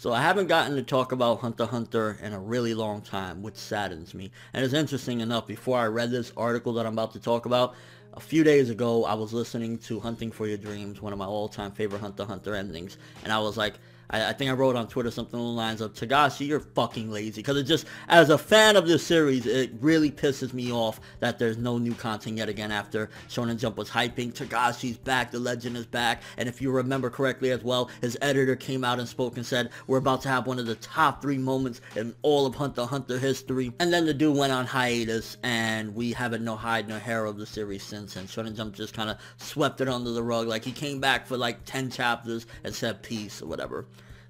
So I haven't gotten to talk about Hunter x Hunter in a really long time, which saddens me. And it's interesting enough, before I read this article that I'm about to talk about, a few days ago I was listening to Hunting for Your Dreams, one of my all-time favorite Hunter x Hunter endings, and I was like, I think I wrote on Twitter something along the lines of, Togashi, you're fucking lazy. Because it just, as a fan of this series, it really pisses me off that there's no new content yet again after Shonen Jump was hyping. Togashi's back, the legend is back. And if you remember correctly as well, his editor came out and spoke and said, we're about to have one of the top 3 moments in all of Hunter x Hunter history. And then the dude went on hiatus, and we haven't no hide no hair of the series since. And Shonen Jump just kind of swept it under the rug. Like, he came back for like 10 chapters and said peace or whatever.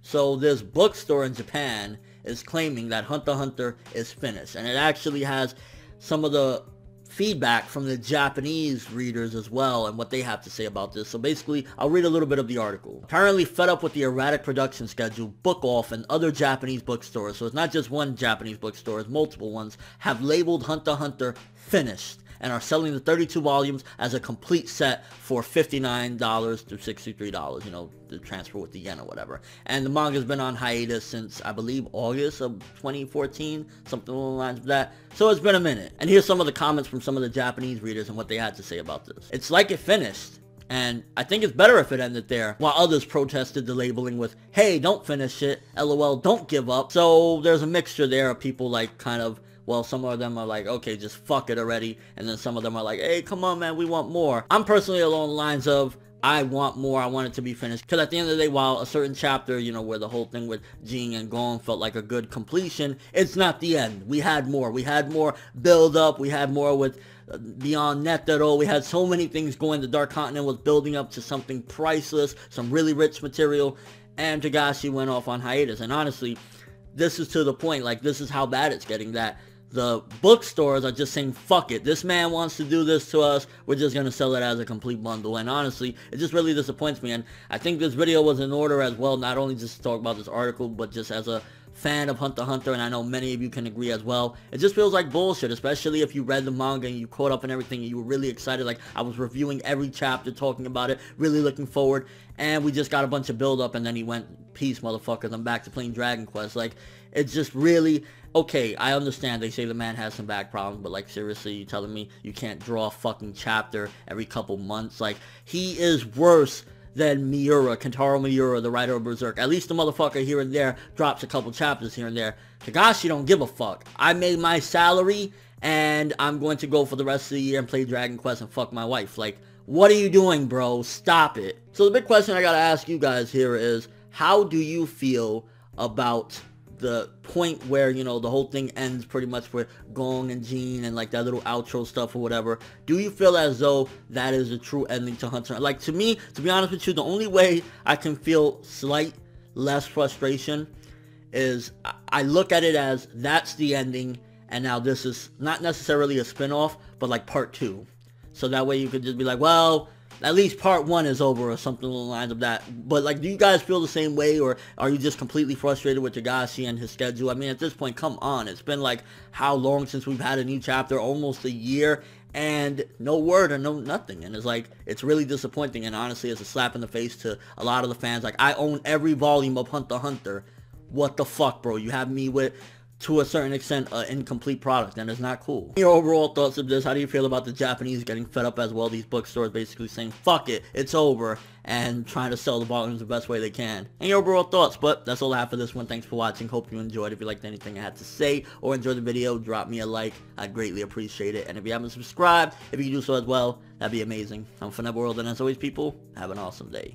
So this bookstore in Japan is claiming that Hunter x Hunter is finished. And it actually has some of the feedback from the Japanese readers as well and what they have to say about this. So basically, I'll read a little bit of the article. Apparently fed up with the erratic production schedule, Book Off and other Japanese bookstores, so it's not just one Japanese bookstore, it's multiple ones, have labeled Hunter x Hunter finished and are selling the 32 volumes as a complete set for $59 to $63, you know, the transfer with the yen or whatever. And the manga's been on hiatus since, I believe, August of 2014, something along the lines of that. So it's been a minute. And here's some of the comments from some of the Japanese readers and what they had to say about this. It's like it finished, and I think it's better if it ended there, while others protested the labeling with, hey, don't finish it, LOL, don't give up. So there's a mixture there of people like kind of, well, some of them are like, okay, just fuck it already. And then some of them are like, hey, come on, man, we want more. I'm personally along the lines of, I want more, I want it to be finished. Because at the end of the day, while a certain chapter, you know, where the whole thing with Jing and Gon felt like a good completion, it's not the end. We had more. We had more build up. We had more with Beyond Netero. We had so many things going. The Dark Continent was building up to something priceless, some really rich material. And Togashi went off on hiatus. And honestly, this is to the point, like, this is how bad it's getting, that the bookstores are just saying, fuck it, this man wants to do this to us, we're just going to sell it as a complete bundle. And honestly, it just really disappoints me. And I think this video was in order as well, not only just to talk about this article, but just as a fan of Hunter x Hunter, and I know many of you can agree as well. It just feels like bullshit, especially if you read the manga and you caught up and everything and you were really excited. Like, I was reviewing every chapter, talking about it, really looking forward, and we just got a bunch of build up, and then he went, peace, motherfuckers, I'm back to playing Dragon Quest. Like, it's just really, okay, I understand they say the man has some back problems, but like, seriously, you telling me you can't draw a fucking chapter every couple months? Like, he is worse than Miura, Kentaro Miura, the writer of Berserk. At least the motherfucker here and there drops a couple chapters here and there. Togashi don't give a fuck. I made my salary, and I'm going to go for the rest of the year and play Dragon Quest and fuck my wife. Like, what are you doing, bro? Stop it. So the big question I gotta ask you guys here is, how do you feel about the point where, you know, the whole thing ends pretty much with Gon and Jean and like that little outro stuff or whatever? Do you feel as though that is a true ending to Hunter? Like, to me, to be honest with you, the only way I can feel slight less frustration is I look at it as that's the ending, and now this is not necessarily a spin-off, but like part 2. So that way you could just be like, well, at least part 1 is over or something along the lines of that. But like, do you guys feel the same way, or are you just completely frustrated with Togashi and his schedule? I mean, at this point, come on. It's been like, how long since we've had a new chapter? Almost a year, and no word or no nothing. And it's like, it's really disappointing, and honestly, it's a slap in the face to a lot of the fans. Like, I own every volume of Hunter x Hunter. What the fuck, bro? You have me with, to a certain extent, an incomplete product, and it's not cool. Your overall thoughts of this? How do you feel about the Japanese getting fed up as well? These bookstores basically saying, fuck it, it's over, and trying to sell the volumes the best way they can. And your overall thoughts. But that's all I have for this one. Thanks for watching. Hope you enjoyed. If you liked anything I had to say or enjoyed the video, drop me a like. I'd greatly appreciate it. And if you haven't subscribed, if you could do so as well, that'd be amazing. I'm Fineb World, and as always, people, have an awesome day.